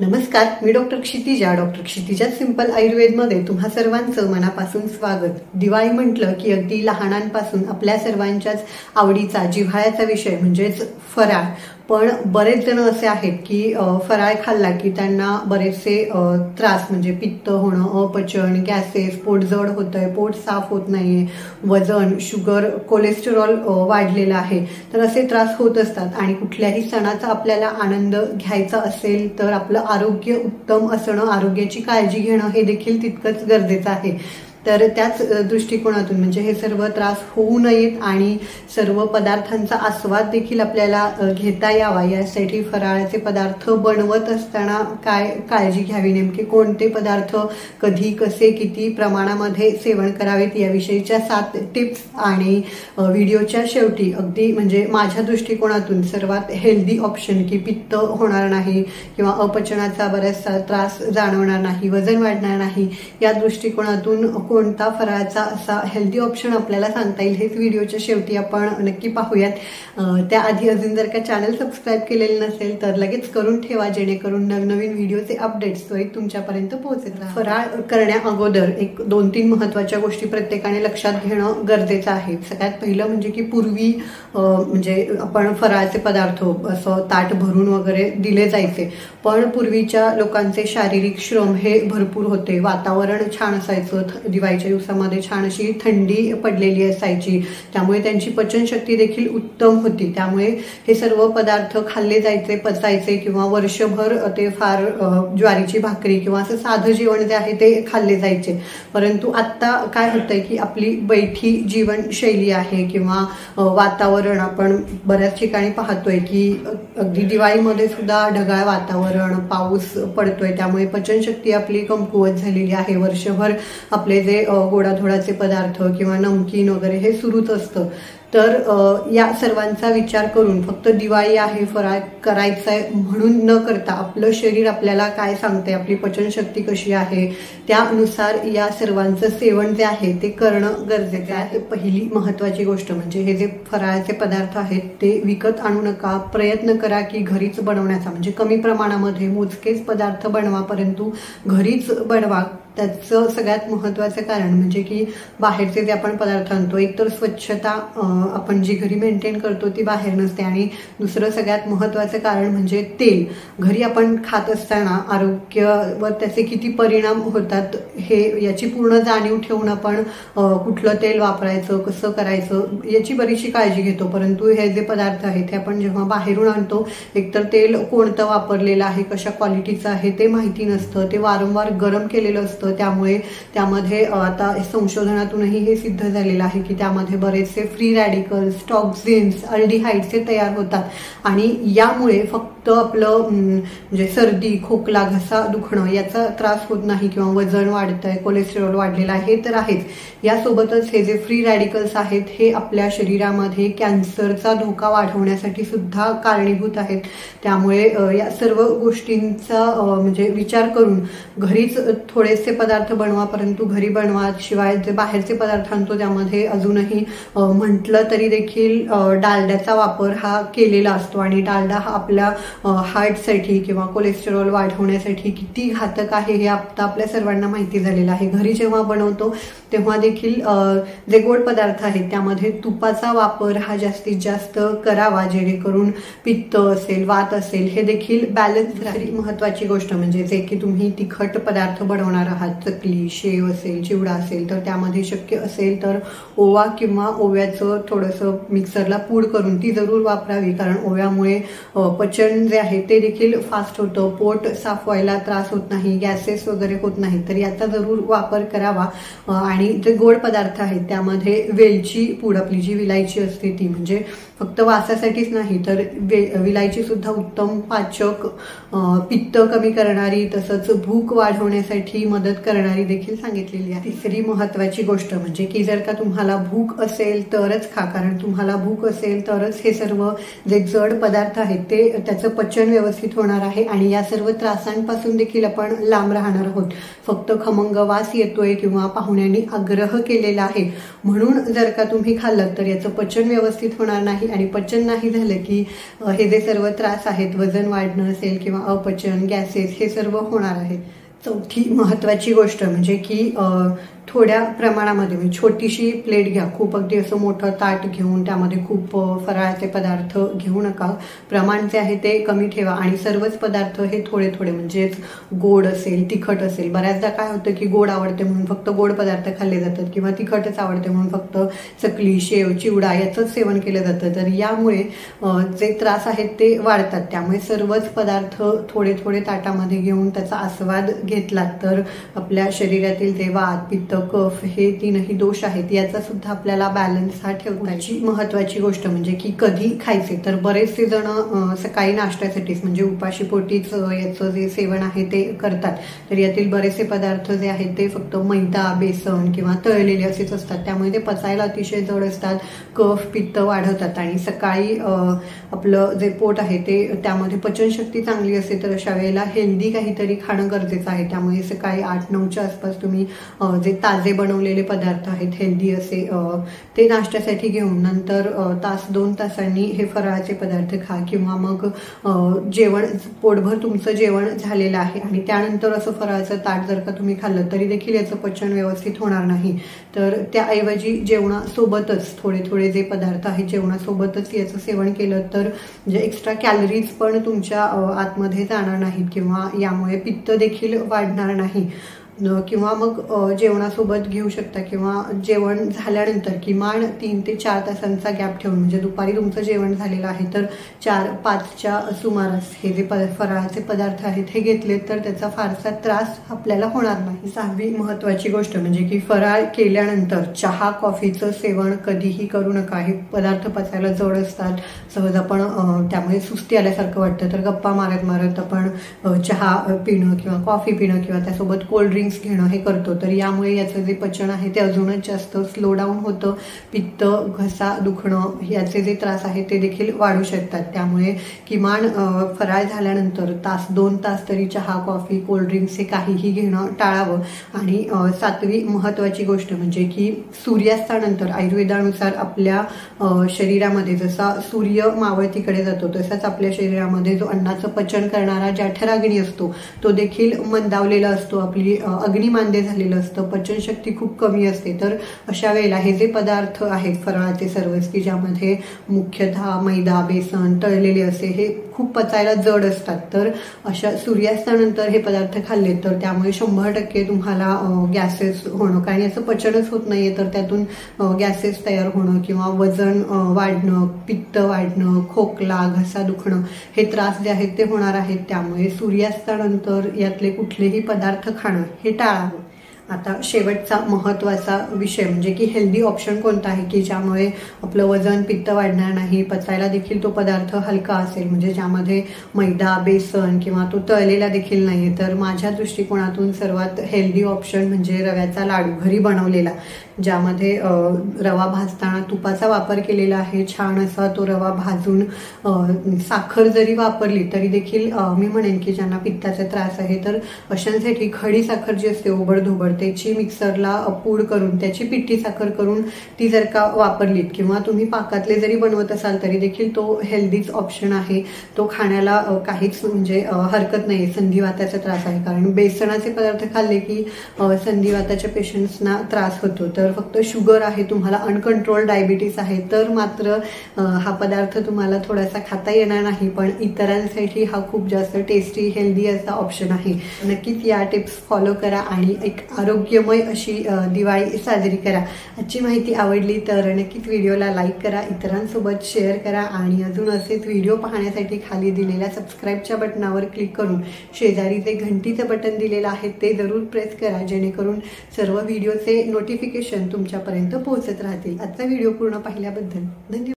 नमस्कार, मी doctor Kshitija simple आयुर्वेदमध्ये तुम्हा सर्वांचं मनापासून स्वागत। दिवाळी म्हटलं की अगदी लहानांपासून आपल्या सर्वांच्याच आवडीचा जिव्हाळ्याचा विषय म्हणजेच फराळ। पण बरेच जण असे आहेत की फराळ खाल्ला की त्यांना बरेचसे त्रास म्हणजे पित्त होणं, अपचन, गॅसेस, पोट जड होतंय, पोट साफ होत नाहीये, वजन, शुगर, कोलेस्टेरॉल वाढलेलं आहे, तर असे त्रास होत असतात। आणि कुठल्याही सणाचा आपल्याला आनंद घ्यायचा असेल तर आपलं आरोग्य उत्तम असणं, आरोग्याची काळजी घेणं हे देखील तितकंच गरजेचं आहे। तर त्याच दृष्टिकोनातून म्हणजे हे सर्व त्रास होऊ नयेत आणि सर्व पदार्थांचा आस्वाद देखील आपल्याला घेता यावा यासाठी फराळाचे पदार्थ बनवत असताना काय काळजी घ्यावी, नेमके कोणते पदार्थ कधी, कसे, किती प्रमाणामध्ये सेवन करावेत याविषयीच्या 7 टिप्स आणि व्हिडिओच्या शेवटी अगदी म्हणजे माझ्या दृष्टिकोनातून सर्वात हेल्दी ऑप्शन की पित्त होणार नाही किंवा अपचनाचा बराचसा त्रास जाणवणार नाही, वजन वाढणार नाही, या दृष्टिकोनातून कोणता फराळाचा असा हेल्दी ऑप्शन आपल्याला सांगता येईल हेच व्हिडिओच्या शेवटी आपण नक्की पाहूयात। त्याआधी अजून जर का चॅनल सबस्क्राईब केलेलं नसेल तर लगेच करून ठेवा, जेणेकरून नवनवीन व्हिडिओचे अपडेट्स त्वरित तुमच्यापर्यंत पोहोचत राहतील। फराळ करण्या अगोदर एक 2-3 महत्त्वाच्या गोष्टी प्रत्येकाने लक्षात घेणं गरजेचं आहे। सगळ्यात पहिलं म्हणजे की पूर्वी म्हणजे आपण फराळाचे पदार्थ असं ताट भरून वगैरे दिले जायचे, पण पूर्वीच्या लोकांचे शारीरिक श्रम हे भरपूर होते, वातावरण छान असायचं, दिवाळीच्या दिवसामध्ये छान अशी थंडी पडलेली असायची, त्यामुळे त्यांची पचनशक्ती देखील उत्तम होती, त्यामुळे हे सर्व पदार्थ खाल्ले जायचे, पचायचे किंवा वर्षभर ते फार ज्वारीची भाकरी किंवा असं साधं जेवण जे आहे ते खाल्ले जायचे। परंतु आता काय होतंय की आपली बैठी जीवनशैली आहे किंवा वातावरण आपण बऱ्याच ठिकाणी पाहतोय की अगदी दिवाळीमध्ये सुद्धा ढगाळ वातावरण, पाऊस पडतोय, त्यामुळे पचनशक्ती आपली कमकुवत झालेली आहे। वर्षभर आपले जे गोडाधोडाचे पदार्थ किंवा नमकीन वगैरे हे सुरूच असतं। तर या सर्वांचा विचार करून फक्त दिवाळी आहे, फराळ करायचा आहे म्हणून न करता आपलं शरीर आपल्याला काय सांगते, आपली पचनशक्ती कशी आहे, त्यानुसार या सर्वांचं सेवन जे आहे ते करणं गरजेचं आहे। पहिली महत्त्वाची गोष्ट म्हणजे हे जे फराळाचे पदार्थ आहेत ते विकत आणू नका, प्रयत्न करा की घरीच बनवण्याचा, म्हणजे कमी प्रमाणामध्ये मोजकेच पदार्थ बनवा, परंतु घरीच बनवा। त्याचं सगळ्यात महत्त्वाचं कारण म्हणजे की बाहेरचे जे आपण पदार्थ आणतो, एकतर स्वच्छता आपण जी घरी मेंटेन करतो ती बाहेर नसते, आणि दुसरं सगळ्यात महत्त्वाचं कारण म्हणजे तेल। घरी आपण खात असताना आरोग्यावर त्याचे किती परिणाम होतात हे याची पूर्ण जाणीव ठेवून आपण कुठलं तेल वापरायचं, कसं करायचं याची बरीचशी काळजी घेतो, परंतु हे जे पदार्थ आहेत ते आपण जेव्हा बाहेरून आणतो, एकतर तेल कोणतं वापरलेलं आहे, कशा क्वालिटीचं आहे ते माहिती नसतं, ते वारंवार गरम केलेलं असतं, त्यामुळे त्यामध्ये आता संशोधनातूनही हे सिद्ध झालेलं आहे की त्यामध्ये बरेचसे फ्री रॅडिकल्स, टॉक्झिन्स, अल्डिहाइड्स हे तयार होतात, आणि यामुळे फक्त आपलं म्हणजे सर्दी, खोकला, घसा दुखणं याचा त्रास होत नाही किंवा वजन वाढतंय, कोलेस्टेरॉल वाढलेला आहे तर आहेच, यासोबतच हे जे फ्री रॅडिकल्स आहेत हे आपल्या शरीरामध्ये कॅन्सरचा धोका वाढवण्यासाठी सुद्धा कारणीभूत आहेत। त्यामुळे या सर्व गोष्टींचा म्हणजे विचार करून घरीच थोडेसे पदार्थ बनवा, परंतु घरी बनवा। शिवाय जे बाहेरचे पदार्थ आणतो त्यामध्ये अजूनही म्हटलं तरी देखील डालड्याचा वापर हा केलेला असतो, आणि डालडा हा आपल्या हार्टसाठी किंवा कोलेस्टेरॉल वाढवण्यासाठी किती घातक आहे हे आता आपल्या सर्वांना माहिती झालेलं आहे। घरी जेव्हा बनवतो तेव्हा देखील जे गोड पदार्थ आहेत त्यामध्ये तुपाचा वापर हा जास्तीत जास्त करावा, जेणेकरून पित्त असेल, वात असेल हे देखील बॅलन्स राहील। महत्त्वाची गोष्ट म्हणजे जे की तुम्ही तिखट पदार्थ बनवणार आहात, चकली, शेव असेल, चिवडा असेल, तर त्यामध्ये शक्य असेल तर ओवा किंवा ओव्याचं थोडंसं मिक्सरला पूड करून ती जरूर वापरावी, कारण ओव्यामुळे पचन जे आहे ते देखील फास्ट होतं, पोट साफ व्हायला त्रास होत नाही, गॅसेस वगैरे होत नाही, तर याचा जरूर वापर करावा। आणि जे गोड पदार्थ आहेत त्यामध्ये वेलची पूड, आपली जी विलायची असते ती, म्हणजे फक्त वासासाठीच नाही तर विलायची सुद्धा उत्तम पाचक, पित्त कमी करणारी तसंच भूक वाढवण्यासाठी मदत करणारी देखील सांगितलेली आहे। तिसरी महत्त्वाची गोष्ट म्हणजे की जर का तुम्हाला भूक असेल तरच खा, कारण तुम्हाला भूक असेल तरच हे सर्व जे जड पदार्थ आहेत ते त्याचं पचन व्यवस्थित होणार आहे आणि या सर्व त्रासांपासून देखील आपण लांब राहणार आहोत। फक्त खमंग वास येतोय किंवा पाहुण्यांनी आग्रह केलेला आहे म्हणून जर का तुम्ही खाल्लं तर याचं पचन व्यवस्थित होणार नाही आणि पचन नाही झालं की हे जे सर्व त्रास आहेत, वजन वाढणं असेल किंवा अपचन, गॅसेस, हे सर्व होणार आहे। चौथी महत्त्वाची गोष्ट म्हणजे की थोड्या प्रमाणामध्ये म्हणजे छोटीशी प्लेट घ्या, खूप अगदी असं मोठं ताट घेऊन त्यामध्ये खूप फराळाचे पदार्थ घेऊ नका। प्रमाण जे आहे ते कमी ठेवा आणि सर्वच पदार्थ हे थोडे थोडे म्हणजेच गोड असेल, तिखट असेल। बऱ्याचदा काय होतं की गोड आवडते म्हणून फक्त गोड पदार्थ खाल्ले जातात किंवा तिखटच आवडते म्हणून फक्त चकली, शेव, चिवडा याचंच सेवन केलं जातं। तर यामुळे जे त्रास आहेत ते वाढतात। त्यामुळे सर्वच पदार्थ थोडे थोडे ताटामध्ये घेऊन त्याचा आस्वाद घेतला तर आपल्या शरीरातील जे वात, पित्त, कफ हे तीनही दोष आहेत याचा सुद्धा आपल्याला बॅलन्स हा ठेवता येईल। महत्त्वाची गोष्ट म्हणजे की कधी खायचे, तर बरेचसे जण सकाळी नाश्त्यासाठीच म्हणजे उपाशी पोटीच याचं जे सेवन आहे ते करतात। तर यातील बरेचसे पदार्थ जे आहेत ते फक्त मैदा, बेसन किंवा तळलेले असेच असतात। त्यामुळे ते पचायला अतिशय जड असतात, कफ, पित्त वाढवतात आणि सकाळी आपलं जे पोट आहे ते त्यामध्ये पचनशक्ती चांगली असते। तर अशा वेळेला हेल्दी काहीतरी खाणं गरजेचं आहे। त्यामुळे सकाळी 8-9च्या आसपास तुम्ही जे ताजे बनवलेले पदार्थ आहेत हेल्दी असे ते नाश्त्यासाठी घेऊन नंतर 1-2 तासांनी हे फराळाचे पदार्थ खा किंवा मग जेवण पोटभर तुमचं जेवण झालेलं आहे आणि त्यानंतर असं फराळाचं ताट जर का तुम्ही खाल्लं तरी देखील याचं पचन व्यवस्थित होणार नाही। तर त्याऐवजी जेवणासोबतच थोडे थोडे जे पदार्थ आहेत जेवणासोबतच याचं सेवन केलं तर म्हणजे एक्स्ट्रा कॅलरीज पण तुमच्या आतमध्ये जाणार नाहीत किंवा यामुळे पित्त देखील वाढणार नाही। किंवा मग जेवणासोबत घेऊ शकता किंवा जेवण झाल्यानंतर किमान 3 ते 4 तासांचा गॅप ठेवून म्हणजे दुपारी तुमचं जेवण झालेलं आहे तर 4-5च्या सुमारास हे जे फराळाचे पदार्थ आहेत हे घेतले तर त्याचा फारसा त्रास आपल्याला होणार नाही। 6वी महत्त्वाची गोष्ट म्हणजे की फराळ केल्यानंतर चहा, कॉफीचं सेवन कधीही करू नका। हे पदार्थ पचायला जड असतात, सहज आपण त्यामुळे सुस्ती आल्यासारखं वाटतं तर गप्पा मारत मारत आपण चहा पिणं किंवा कॉफी पिणं किंवा त्यासोबत कोल्ड ड्रिंक्स घेणं हे करतो। तर यामुळे याचं जे पचन आहे ते अजूनच जास्त स्लो डाऊन होतं, पित्त, घसा दुखणं याचे जे त्रास आहेत ते देखील वाढू शकतात। त्यामुळे किमान फराळ झाल्यानंतर 1-2 तास तरी चहा, कॉफी, कोल्ड ड्रिंक्स हे काहीही घेणं टाळावं। आणि 7वी महत्त्वाची गोष्ट म्हणजे की सूर्यास्तानंतर आयुर्वेदानुसार आपल्या शरीरामध्ये जसा सूर्य मावळतीकडे जातो तसाच आपल्या शरीरामध्ये जो अन्नाचं पचन करणारा जठराग्नी असतो तो देखील मंदावलेला असतो, आपली अग्नी मांद्य झालेलं असतं, पचनशक्ती खूप कमी असते। तर अशा वेळेला हे जे पदार्थ आहेत फराळाचे सर्वच की ज्यामध्ये मुख्यतः मैदा, बेसन, तळलेले असे हे खूप पचायला जड असतात तर अशा सूर्यास्तानंतर हे पदार्थ खाल्ले तर त्यामुळे 100% तुम्हाला गॅसेस होणं, कारण याचं पचनच होत नाहीये तर त्यातून गॅसेस तयार होणं किंवा वजन वाढणं, पित्त वाढणं, खोकला, घसा दुखणं हे त्रास जे आहेत ते होणार आहेत। त्यामुळे सूर्यास्तानंतर यातले कुठलेही पदार्थ खाणं हे टाळावं। आता शेवटचा महत्त्वाचा विषय म्हणजे की हेल्दी ऑप्शन कोणता आहे की ज्यामुळे आपलं वजन, पित्त वाढणार नाही, पचायला देखील तो पदार्थ हलका असेल, म्हणजे ज्यामध्ये मैदा, बेसन किंवा तो तळलेला देखील नाही। तर माझ्या दृष्टिकोनातून सर्वात हेल्दी ऑप्शन म्हणजे रव्याचा लाडू घरी बनवलेला, ज्यामध्ये रवा भाजताना तुपाचा वापर केलेला आहे। छान असा तो रवा भाजून साखर जरी वापरली तरी देखील मी म्हणेन की ज्यांना पित्ताचा त्रास आहे तर अशांसाठी खडी साखर जी असते ओबडधोबड त्याची मिक्सरला पूड करून त्याची पिठी साखर करून ती जर का वापरलीत किंवा तुम्ही पाकातले जरी बनवत असाल तरी देखील तो हेल्दीच ऑप्शन आहे। तो खाण्याला काहीच म्हणजे हरकत नाही। संधिवाताचा त्रास आहे कारण बेसनाचे पदार्थ खाल्ले की संधिवाताच्या पेशंट्सना त्रास होतो। तर फक्त शुगर आहे, तुम्हाला अनकंट्रोल डायबिटीस आहे तर मात्र हा पदार्थ तुम्हाला थोडासा खाता येणार नाही, पण इतरांसाठी हा खूप जास्त टेस्टी हेल्दी असा ऑप्शन आहे। नक्कीच या टिप्स फॉलो करा आणि एक आरोग्यमय अशी दिवाळी साजरी करा। आजची माहिती आवडली तर नक्कीच व्हिडिओला लाईक करा, इतरांसोबत शेअर करा आणि अजून असेच व्हिडिओ पाहण्यासाठी खाली दिलेल्या सबस्क्राईबच्या बटनावर क्लिक करून शेजारी जे घंटीचं बटन दिलेलं आहे ते जरूर प्रेस करा जेणेकरून सर्व व्हिडिओचे नोटिफिकेशन तुमच्यापर्यंत पोहोचत राहतील। आजचा व्हिडिओ पूर्ण पाहिल्याबद्दल धन्यवाद।